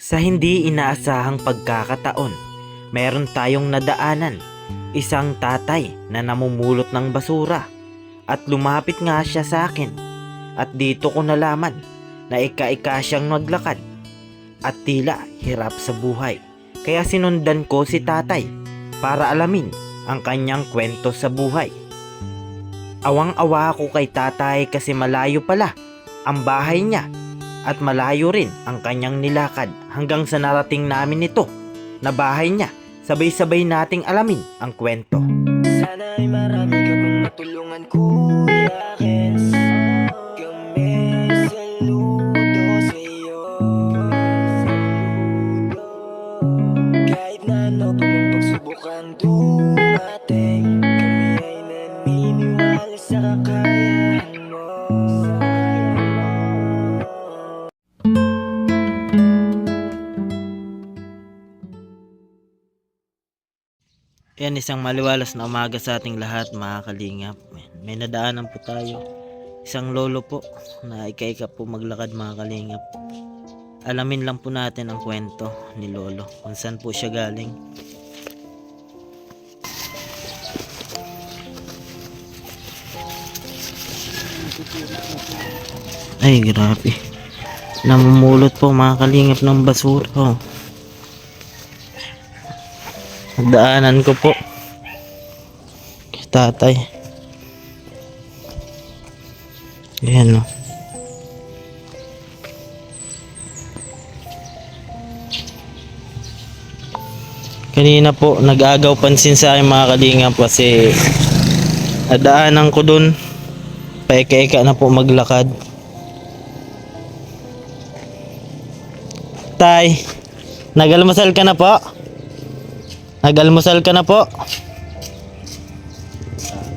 Sa hindi inaasahang pagkakataon, meron tayong nadaanan. Isang tatay na namumulot ng basura at lumapit nga siya sa akin. At dito ko nalaman na ika-ika siyang maglakad at tila hirap sa buhay. Kaya sinundan ko si tatay para alamin ang kanyang kwento sa buhay. Awang-awa ako kay tatay kasi malayo pala ang bahay niya at malayo rin ang kanyang nilakad hanggang sa narating namin ito na bahay niya. Sabay-sabay nating alamin ang kwento. Sana ay marami ka pang matulungan, Kuya Kens. Kami saludo sa'yo. Kahit na ano pa mang pagsubukan dumating, kami ay naniniwala sa kakayahan mo. Yan, isang maliwalas na umaga sa ating lahat, mga kalingap. May nadaanan po tayo. Isang lolo po na ika-ika po maglakad, mga kalingap. Alamin lang po natin ang kwento ni lolo, kung saan po siya galing. Ay, grabe. Namumulot po, mga kalingap, ng basura. Oh. Daanan ko po kay tatay. Ayan o. Kanina po nag-agaw pansin sa akin, mga kalingap, kasi nadaanan ko dun. Paika-ika na po maglakad. Tay, nagalmasal ka na po? Nag-almusal ka na po?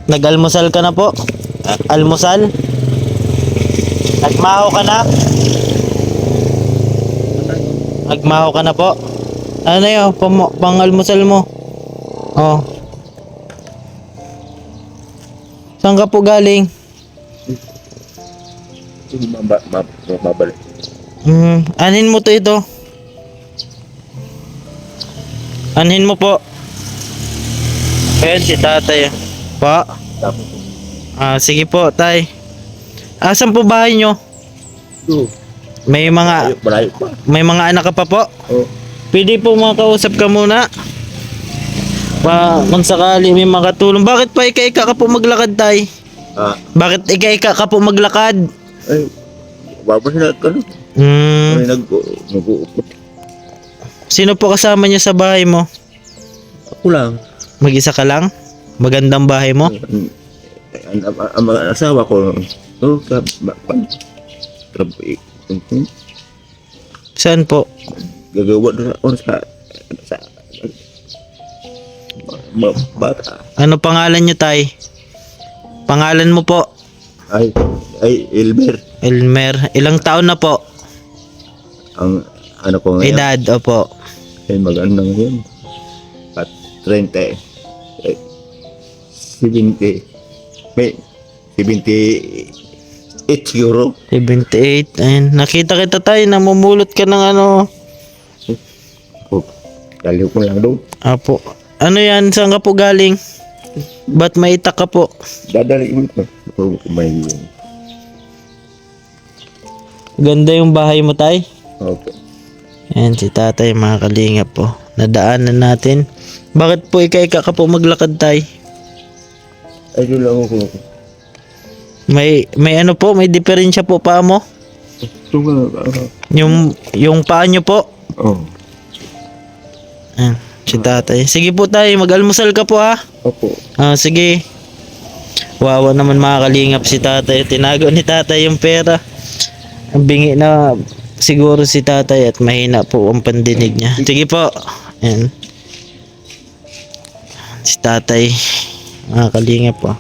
Nag-almusal ka na po? Almusal? Nagmaho ka na? Nagmaho ka na po? Ano yun? Pang-almusal mo? Oh. Saan ka po galing? Mabalik. Anin mo to ito? Anhin mo po. Ayan si tatay. Pa? Sige po, tay. Asan po bahay nyo? May mga Malayo pa. may mga anak ka pa po? Oh. Pwede po makausap ka muna. Kung sakali may makatulong. Bakit pa ika-ika ka po maglakad, tay? Bakit ika-ika ka po maglakad? Ay, babasa ka na. Ay, nag-uupot. Sino po kasama niya sa bahay mo? Ako lang. Mag-isa ka lang? Magandang bahay mo? Ang mga asawa ko, Saan po? gagawa doon sa bata. Ano pangalan niyo, tay? Pangalan mo po? Ay, Elmer. Elmer. Ilang taon na po? Ang ano ko ngayon. Edad, opo. Ay, maganda ngayon. At 30. 70. May 78 siguro. 78. Ayun. Nakita kita, tay. Namumulot ka ng ano. Oh, daliw ko lang doon. Apo. Ano yan? Saan ka po galing? Ba't maitak ka po? Dadali mo ito. May Ganda yung bahay mo, tay. okay. Ayan si tatay, mga kalingap po. Nadaanan natin. Bakit po ika-ika ka po maglakad, tay? Ay, doon lang ako. May ano po? May diferensya po paa mo? Ito nga. Yung paa nyo po? Oh. Ayan, si tatay. Sige po, tay. Mag-almusal ka po, ha? Opo. Sige. Wawa naman, mga kalingap, si tatay. Tinago ni tatay yung pera. Ang bingi na siguro si tatay at mahina po ang pandinig niya. Sige po. Ayan. Si tatay. Mga kalingap po.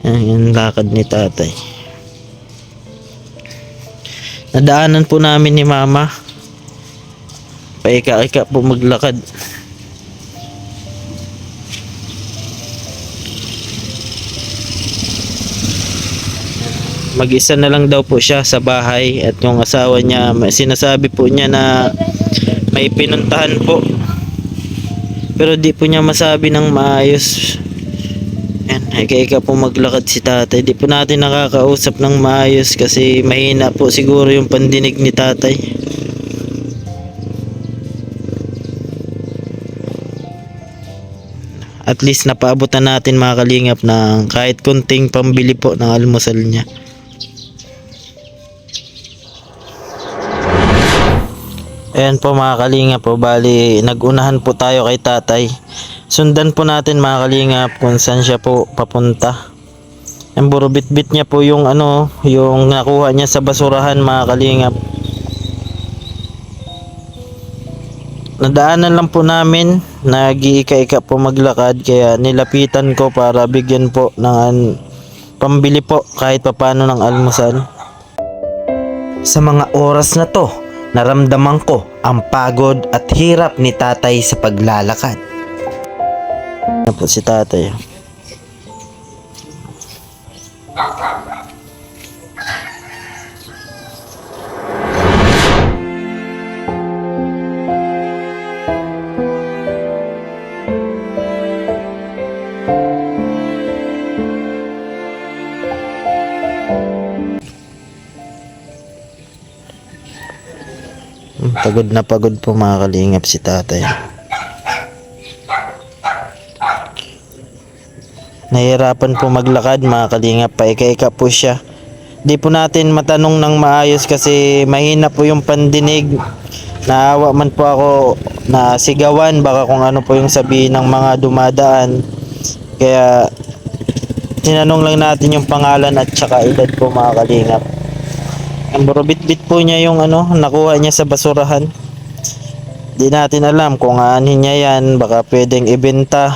Ayan yung lakad ni tatay. Nadaanan po namin ni mama. Paika-ika po maglakad. Mag-isa na lang daw po siya sa bahay at yung asawa niya, sinasabi po niya na may pinuntahan po. Pero di po niya masabi ng maayos. Yan, ika-ika po maglakad si tatay. Di po natin nakakausap ng maayos kasi mahina po siguro yung pandinig ni tatay. At least napaabutan natin mga kalingap ng kahit kunting pambili po ng almusal niya. Ayan po mga kalingap po, bali nagunahan po tayo kay tatay. Sundan po natin mga kalingap kung saan siya po papunta. Ang burubit-bit niya po yung yung nakuha niya sa basurahan mga kalingap. Nadaanan lang po namin, nag-iika-ika po maglakad kaya nilapitan ko para bigyan po ng pambili po kahit papano ng almusal. Sa mga oras na to, naramdaman ko ang pagod at hirap ni tatay sa paglalakad. Yan po si tatay. Pagod po mga kalingap si tatay. Nahihirapan po maglakad mga kalingap, paika-ika po siya. Di po natin matanong ng maayos kasi mahina po yung pandinig. Naawa man po ako na sigawan baka kung ano po yung sabihin ng mga dumadaan. Kaya tinanong lang natin yung pangalan at saka edad po mga kalingap. Ang burubit-bit po niya yung nakuha niya sa basurahan. Di natin alam kung aanhin niya yan, baka pwedeng ibenta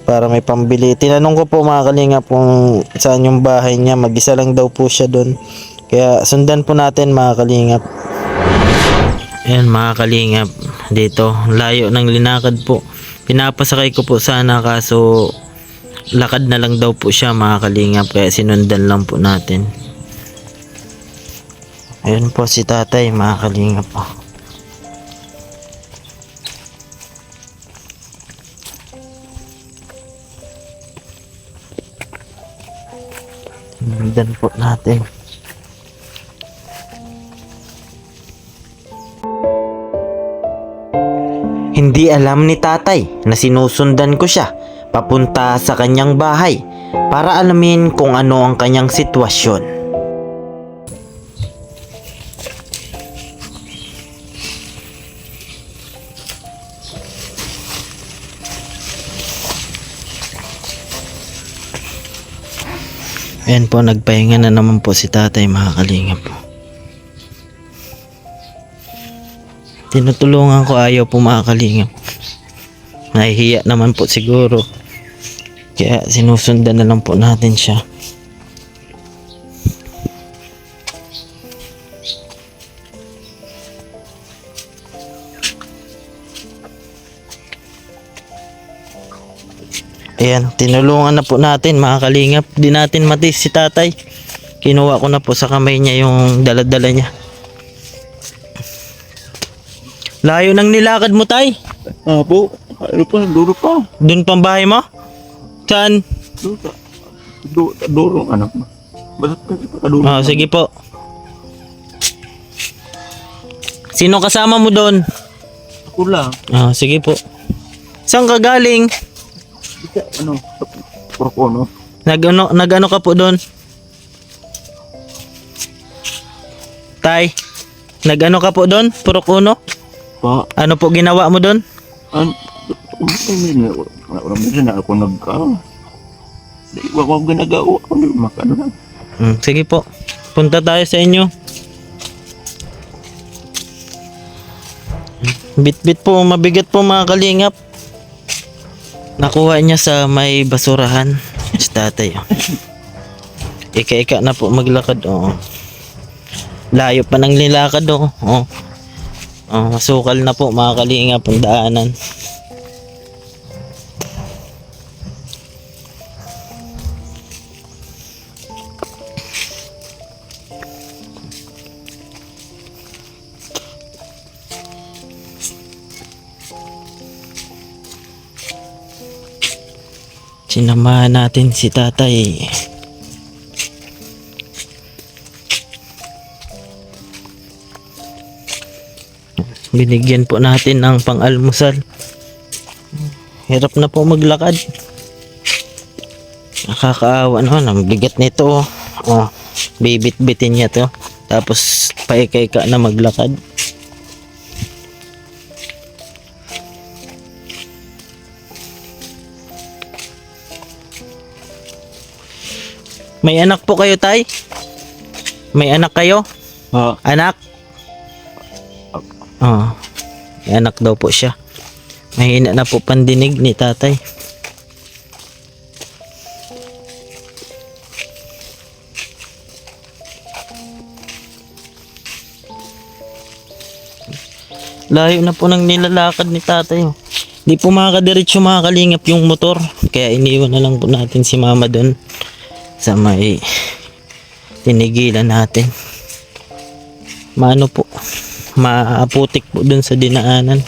para may pambili. Tinanong ko po mga kalingap kung saan yung bahay niya, mag-isa lang daw po siya doon. Kaya sundan po natin mga kalingap. Ayan mga kalingap, dito layo ng linakad po. Pinapasakay ko po sana kaso lakad na lang daw po siya mga kalingap, kaya sinundan lang po natin. Ayan po si tatay mga kalingap po. Sinundan po natin. Hindi alam ni tatay na sinusundan ko siya papunta sa kanyang bahay para alamin kung ano ang kanyang sitwasyon. Ayan po, nagpahinga na naman po si tatay mga kalingap. Tinutulungan ko, ayaw po mga kalingap. Nahihiya naman po siguro. Kaya sinusundan na lang po natin siya. Ayan, tinulungan na po natin mga kalingap. Di natin matis si tatay. Kinuha ko na po sa kamay niya yung daladala niya. Layo nang nilakad mo, tay. Po, ano pa, duro pa. Doon pang bahay mo? Saan? Duro, anak mo. Ba't ka duro? Oh, sige po. Sino kasama mo doon? Ako lang. Ah, sige po. Saan ka galing? Puro no? Nag-ano ka po doon? Tay, nag-ano ka po doon? Purok Uno? Pa, Ano po ginawa mo doon? wala na ako di ko ginagawa ako makano lang. Sige po. Punta tayo sa inyo. Bit-bit po, mabigat po mga kalingap. Nakuha niya sa may basurahan. Si tatay. Oh. Ika-ika na po maglakad. Oh. Layo pa ng nilakad. Oh. Oh. Oh, masukal na po mga kalingap ang daanan. Sinamahan natin si tatay. Binigyan po natin ng pang-almusal. Hirap na po maglakad. Nakakaawa naman. Ang bigat nito. Oh, bibit-bitin niya to. Tapos paikay-ka na maglakad. May anak po kayo, tay? May anak kayo? Ha? Anak? Oo. May anak daw po siya. Mahina na po pandinig ni tatay. Layo na po ng nilalakad ni tatay. Di po makakadiretso makakalingap yung motor. Kaya iniwan na lang po natin si mama doon sa may tinigilan natin. Maano po, maaputik po doon sa dinaanan.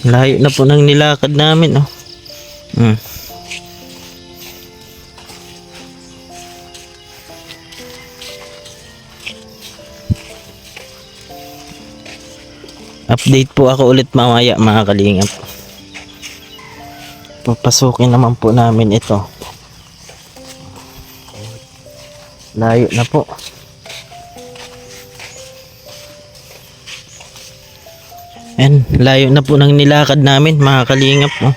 Layo na po ng nilakad namin, oh. Update po ako ulit mamaya, mga kalingap. Papasukin naman po namin ito. Layo na po. And layo na po ng nilakad namin, mga kalingap. Oh.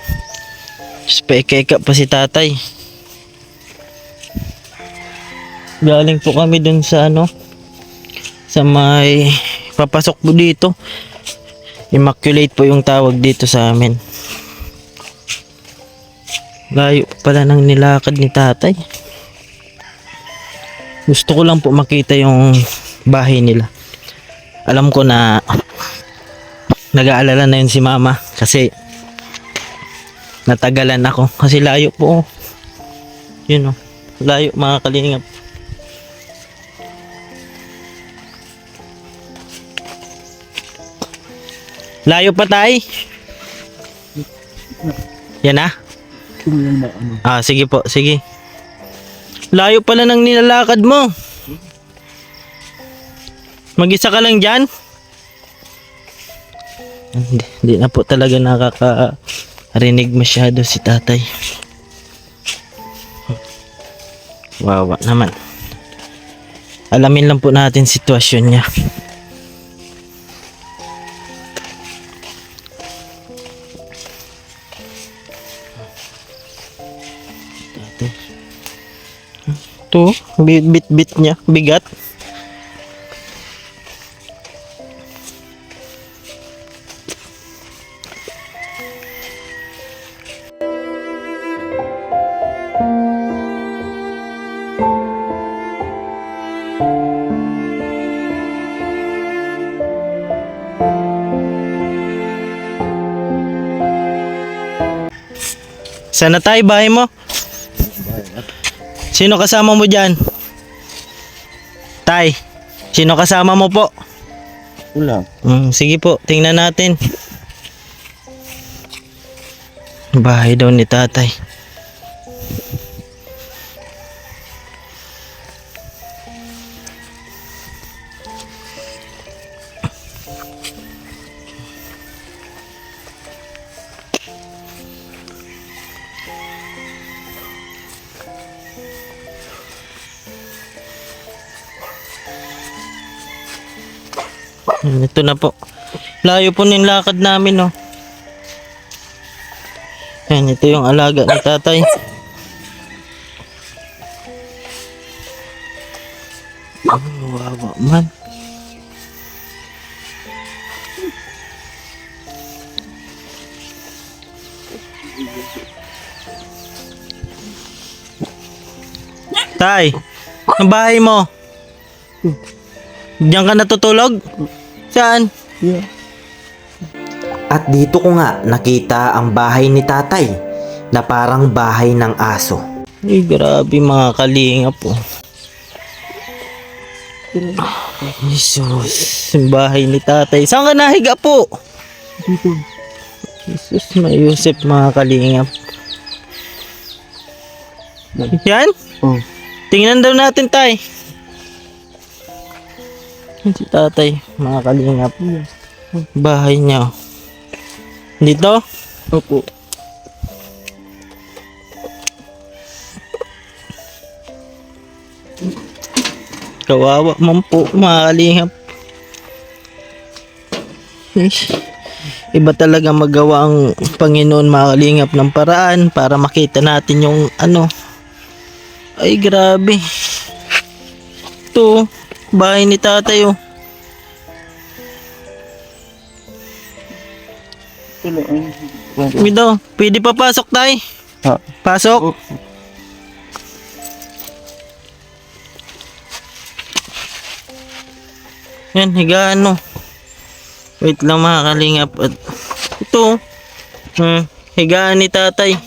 Spekeka pa si tatay. Galing po kami dun sa sa may papasok po dito. Immaculate po yung tawag dito sa amin. Layo pala ng nilakad ni tatay. Gusto ko lang po makita yung bahay nila. Alam ko na nag-aalala na yun si mama kasi natagalan ako kasi layo po. Yun, layo, mga kalingap. Layo pa, tay? Yan na? Ah, sige po, sige. Layo pala ng nilalakad mo. Mag-isa ka lang dyan? Hindi na po talaga nakakarinig masyado si tatay. Wawa naman. Alamin lang po natin sitwasyon niya. Ito, bit-bit niya, bigat. Sana tayo, bahay mo? Sino kasama mo dyan? Tay, sino kasama mo po? Wala. Sige po, tingnan natin. Bahay daw ni tatay. Ito na po. Layo po ng lakad namin, oh. Yan, ito yung alaga ni tatay. Wawa man. Tay, ang bahay mo? Diyan ka natutulog? Saan? Yeah. At dito ko nga nakita ang bahay ni tatay. na parang bahay ng aso. Ay, grabe mga kalinga po. Jesus, yung bahay ni tatay. Saan ka nahiga po? Dito. Jesus, may Yusef mga kalingap. Yan? Oh. Tingnan daw natin tay. Yan si tatay, mga kalingap. Bahay niya. Dito? Opo. Kawawa man po mga kalingap. Ish. Iba talaga magawa ang Panginoon mga kalingap ng paraan para makita natin yung ano. Ay grabe. Ito, bahay ni tatay oh. Mido, pwede pa pasok tayo. Ha? Pasok. Oh. Yan, higaan mo. Wait lang mga kalingap. At ito, higaan ni tatay.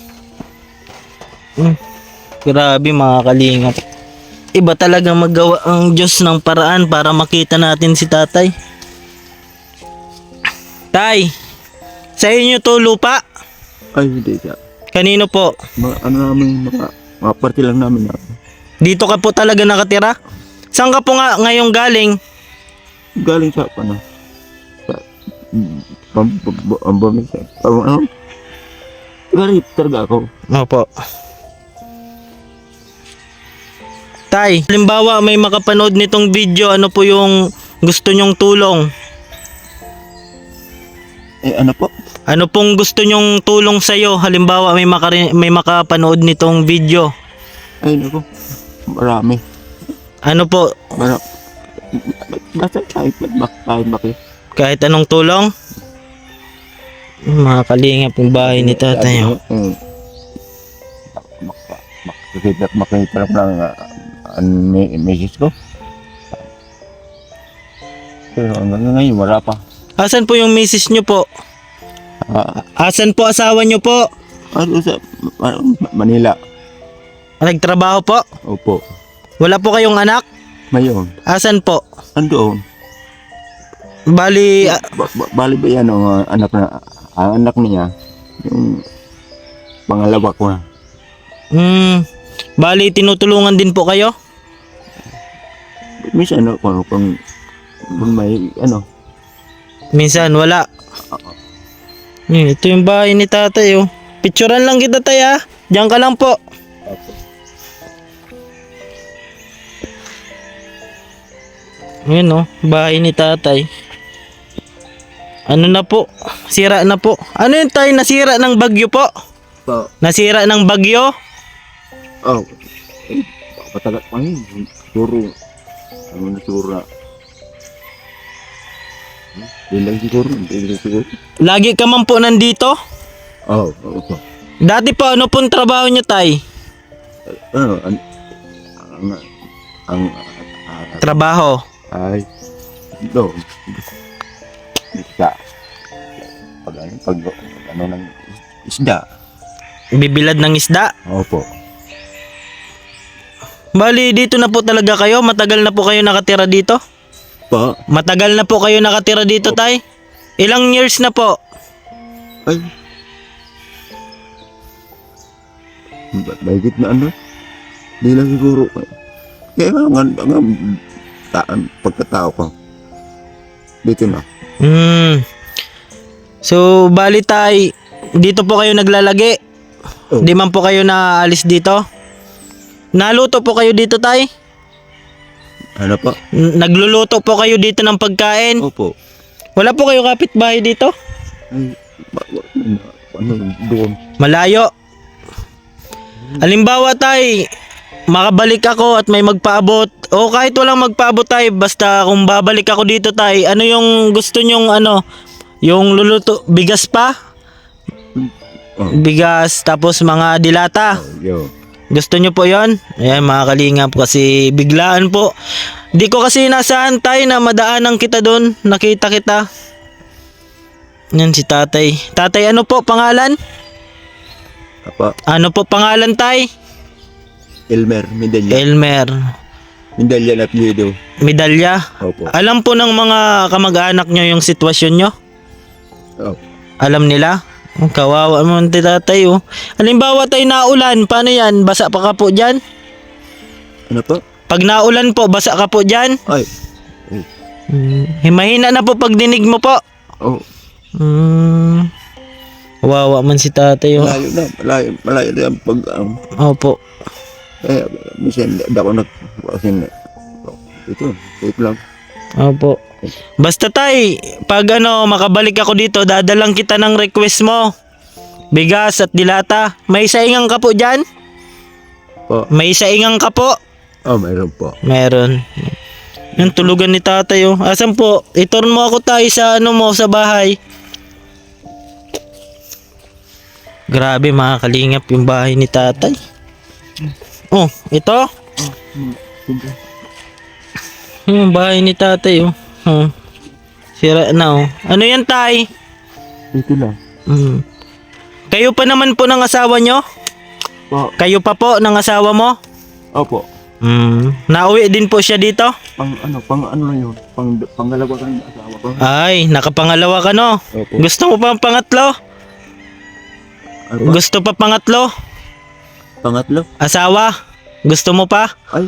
Grabe mga kalingap. Iba talaga magawa ang Diyos ng paraan para makita natin si tatay. Tay, sa inyo to lupa? Ay, hindi siya. Kanino po? Mga parte lang namin na. Dito ka po talaga nakatira? Saan ka po nga ngayong galing? Galing sa ano? Sa Pambamay sa ano? Galing talaga ako. Opo. Tay, halimbawa may makapanood nitong video, ano po yung gusto nyong tulong? Ano po? Ano pong gusto nyong tulong sa'yo? Halimbawa may makapanood nitong video. Ay, naku. Marami. Ano po? Basta kahit bakit. Kahit anong tulong? Mga kalingap yung bahay ni tatay. Makita lang message ko. Pero hanggang ngayon wala pa. Asan po yung misis nyo po? Asan po asawa nyo po? Ano sa Manila? Nagtrabaho po? Opo. Wala po kayong anak? Mayon. Asan po? Andoon. Bali, Bali ba yan ang anak niya? Yung pangalawa ko na. Bali tinutulungan din po kayo? Minsan kung may ano. Minsan wala. Ito yung bahay ni tatay oh. Picturean lang kita tay ah. Diyan ka lang po. Ayan oh, bahay ni tatay. Ano na po? Sira na po. Ano yun tay? Nasira ng bagyo po? Nasira ng bagyo? Oh. Patagal pa yun. Siguro. Ano na siguro na. Hindi lang siguro. Lagi ka man po nandito? Oo, opo. Dati po ano pong trabaho nyo tay? Ano, ang Trabaho? ay, doon. Isda. Pag ano ng isda. Bibilad ng isda? Opo. Bali dito na po talaga kayo? Matagal na po kayo nakatira dito? Pa? Matagal na po kayo nakatira dito tay? Ilang years na po? Ay. Mahigit na ano? Hindi lang siguro. Kaya nga, pagkatao ko. Dito na. So, bali tay, dito po kayo naglalagi? Oh. Di man po kayo naalis dito? Naluto po kayo dito tay? Ano pa? Nagluluto po kayo dito ng pagkain? Opo. Wala po kayo kapitbahay dito? Ay, ano doon? Malayo. Halimbawa tay, makabalik ako at may magpaabot o kahit walang magpaabot tay, basta kung babalik ako dito tay, ano yung gusto nyong ano, yung luluto, bigas pa? Oh. Bigas tapos mga dilata. Yo. Gusto nyo po yon? Ayan mga kalingap kasi biglaan po. Di ko kasi nasaan tayo na madaanan kita doon. Nakita kita. Yan si tatay. Tatay ano po pangalan? Apa, Ano po pangalan, tay? Elmer, medalya. Elmer. Medalya na apelyido. Medalya. Opo. Alam po ng mga kamag-anak nyo yung sitwasyon nyo? Opo. Alam nila? Ang kawawa mo ang tatay, oh. Halimbawa tayo naulan, paano yan? Basa pa ka po dyan? Ano po? Pag naulan po, basa ka po dyan? Ay, Mahina na po pag dinig mo po. oh, Kawawa man si tatay, oh. malayo na ang pag, Opo. minsan, ako kasi, ito lang. Opo. Basta tay, pag makabalik ako dito, dadalang kita ng request mo. Bigas at dilata. May saingang ka po dyan? Po. May saingang ka po? Oh, mayroon po. Meron. Yung tulugan ni tatay, oh. Asan po? I-turn mo ako tayo sa sa bahay. Grabe, mga kalingap yung bahay ni tatay. Oh, ito? Yung bahay ni tatay, oh. Sira na, oh. Ano yan, tay? Ito lang. Kayo pa naman po ng asawa nyo? Po. Kayo pa po ng asawa mo? Opo. Nauwi din po siya dito? Pang ano na yun? Pangalawa ka ng asawa ko. Ay, nakapangalawa ka, no? Opo. Gusto mo pa ang pangatlo? Ano pa? Gusto pa pangatlo? Pangatlo? Asawa? Gusto mo pa? Ay.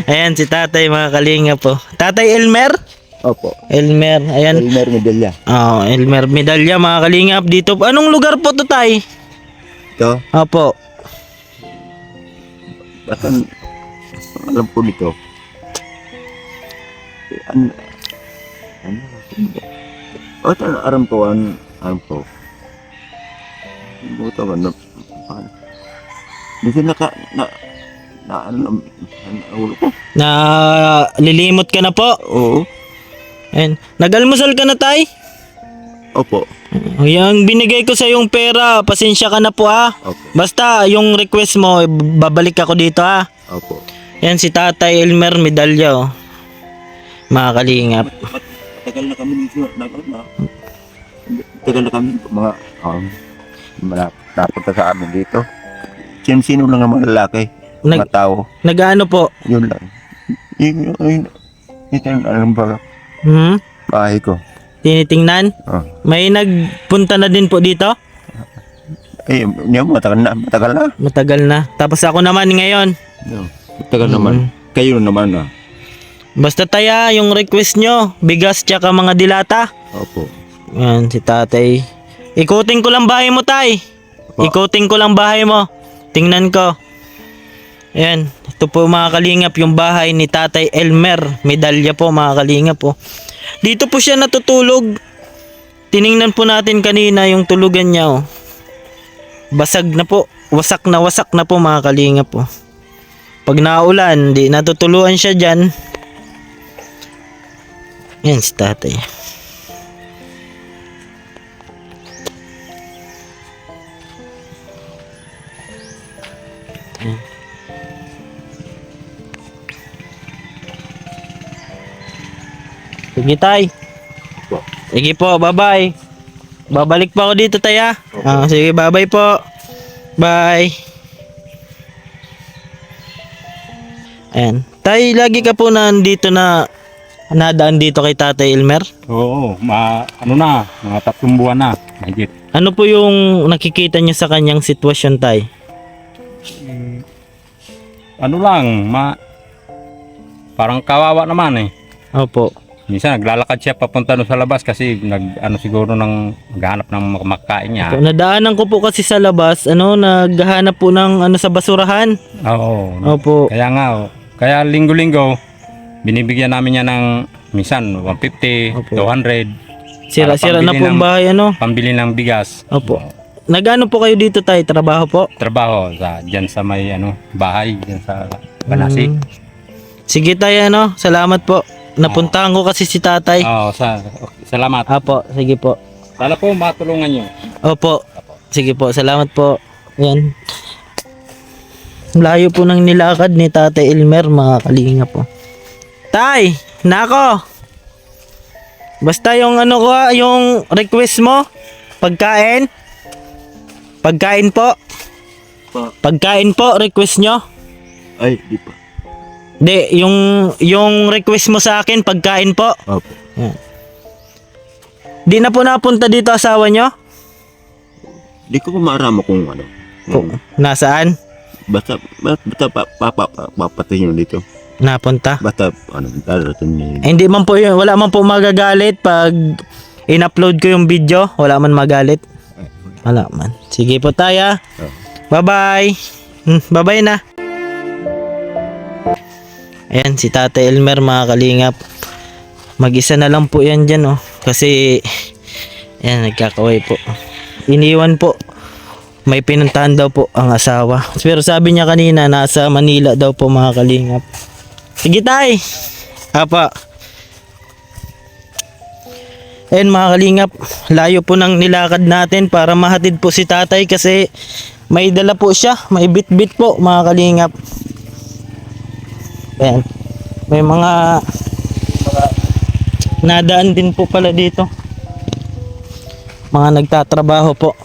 Ayan si tatay, mga kalinga po. Tatay Elmer? Opo. Elmer, ayan. Elmer medalya. Oh, Elmer Medalya, mga kalingap dito. Anong lugar po to, tay? Ito. Opo. Basta alam ko nito. Ano? Aram ko. Buto ba na? Minsan ulo ko. Na lilimot ka na po. Oo. Ayan. Nag-almusal ka na, tay? Opo. Yung binigay ko sa yung pera, pasensya ka na po, ha. Opo. Basta yung request mo, babalik ako dito, ha. Opo. Yan si Tatay Elmer Medalya, oh. Mga kalingap. Tagal na kami dito. Tagal na kami mga napunta sa amin dito. Sino lang ang mga lalaki, mga tao. Nag-ano po? Yun lang. Ito yung alam ba, bahay ko. Tinitingnan? Oh. May nagpunta na din po dito? Matagal na. Matagal na. Tapos ako naman ngayon. Matagal naman. Kayo naman ah. Basta taya, yung request nyo, bigas tsaka mga dilata. Opo. Yan, si tatay. Ikutin ko lang bahay mo, tay. Opo. Ikutin ko lang bahay mo. Tingnan ko. Yan, ito po mga kalingap, yung bahay ni Tatay Elmer Medalya po, mga kalingap po. Dito po siya natutulog. Tiningnan po natin kanina yung tulugan niya, oh. Basag na po. Wasak na po, mga kalingap po. Pag naulan, di natutuluan siya dyan. Yan si tatay. Sige, tay. Sige po, bye-bye. Babalik pa ako dito, tay, ha? Sige, bye-bye po. Bye. Ayan. Tay, lagi ka po nandito na nadaan dito kay Tatay Elmer? Oo, mga 3 buwan na. Mahigit. Ano po yung nakikita niyo sa kanyang sitwasyon, tay? Parang kawawa naman eh. Opo. Minsan naglalakad siya papunta doon sa labas kasi siguro naghahanap ng makakain niya. Opo, nadaanan ko po kasi sa labas, naghahanap po ng sa basurahan. Oo. Opo. Kaya nga, kaya linggo-linggo, binibigyan namin niya ng minsan 150, Opo. 200. Sira-sira na Para po ang bahay, Pambili ng bigas. Opo. Nagano po kayo dito, tay? Trabaho po? Trabaho diyan sa may bahay, diyan sa Banasi. Sige, tay, salamat po. Napuntahan ko kasi si tatay. Oo, salamat. Apo, sige po. Sana po matulungan niyo. Opo. Sige po, salamat po. Yan. Layo po ng nilakad ni Tatay Elmer, mga kalinga po. Tay, nako. Basta yung yung request mo, pagkain, Pagkain po. Pa. Pagkain po, request nyo. Ay, di pa. Di, yung request mo sa akin, pagkain po. Opo. Di na po napunta dito asawa nyo? Di ko marama kung ano. Nasaan? Basta papatayin dito. Napunta? Basta, darating niya. Hindi man po yun, wala man po magagalit pag in-upload ko yung video, wala man magalit. Wala man. Sige po tayo. Bye-bye. Bye-bye na. Ayan, si Tatay Elmer mga kalingap. Mag-isa na lang po yan dyan, oh. Kasi, ayan, nagkakaway po. Iniwan po. May pinuntahan daw po ang asawa. Pero sabi niya kanina, nasa Manila daw po mga kalingap. Sige tay. Apa. Ayan mga kalingap, layo po ng nilakad natin para mahatid po si tatay kasi may dala po siya, may bit-bit po mga kalingap. Ayan. May mga nadaan din po pala dito. Mga nagtatrabaho po.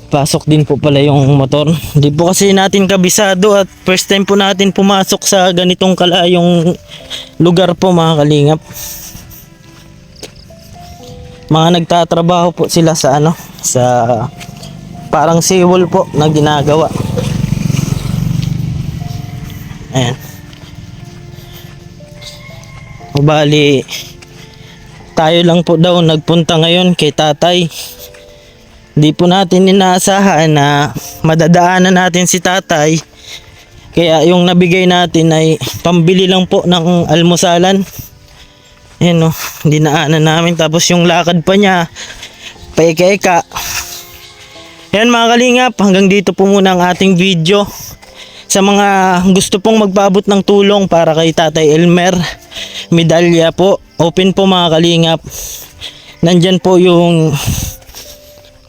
Pasok din po pala yung motor. Hindi po kasi natin kabisado at first time po natin pumasok sa ganitong kalayong lugar po mga kalingap. Mga nagtatrabaho po sila sa ano, sa parang seawall po na ginagawa. Ayan. O bali, tayo lang po daw nagpunta ngayon kay tatay. Hindi po natin inaasahan na madadaanan natin si tatay. Kaya yung nabigay natin ay pambili lang po ng almusalan. Ayan o, dinaanan namin. Tapos yung lakad pa niya, paika-ika. Ayan mga kalingap, hanggang dito po muna ang ating video. Sa mga gusto pong magpaabot ng tulong para kay Tatay Elmer, medalya po, open po mga kalingap. Nandyan po yung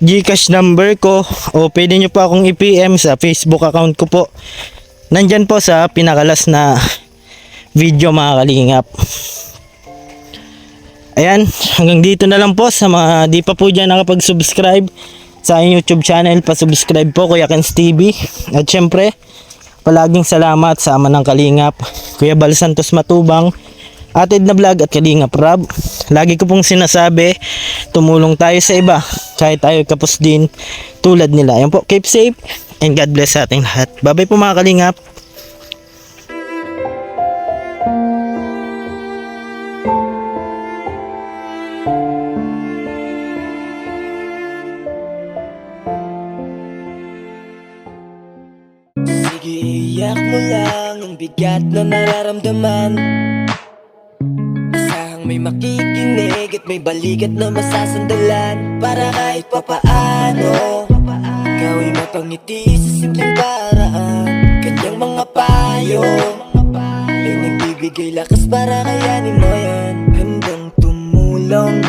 GCash number ko o pwede nyo pa akong i-PM sa Facebook account ko po. Nandyan po sa pinakalas na video mga kalingap. Ayan, hanggang dito na lang po. Sa mga di pa po dyan nakapag-subscribe sa aking YouTube channel, pa-subscribe po Kuya Kenz TV. At syempre, palaging salamat sa ama ng kalingap, Kuya Bal Santos Matubang, Atid na Vlog at Kalingap Rab. Lagi ko pong sinasabi, tumulong tayo sa iba kahit tayo kapos din tulad nila. Ayan po, keep safe and God bless sa ating lahat. Bye bye po mga kalingap. Sige, iyak mo lang ang bigat na nararamdaman. Asahang may makikinig at may balikat na masasandalan. Para kahit papaano ikaw ay mapangiti sa simpleng paraan. Kanyang mga payo ay nagbibigay lakas para kayanin mo yan. Handang tumulong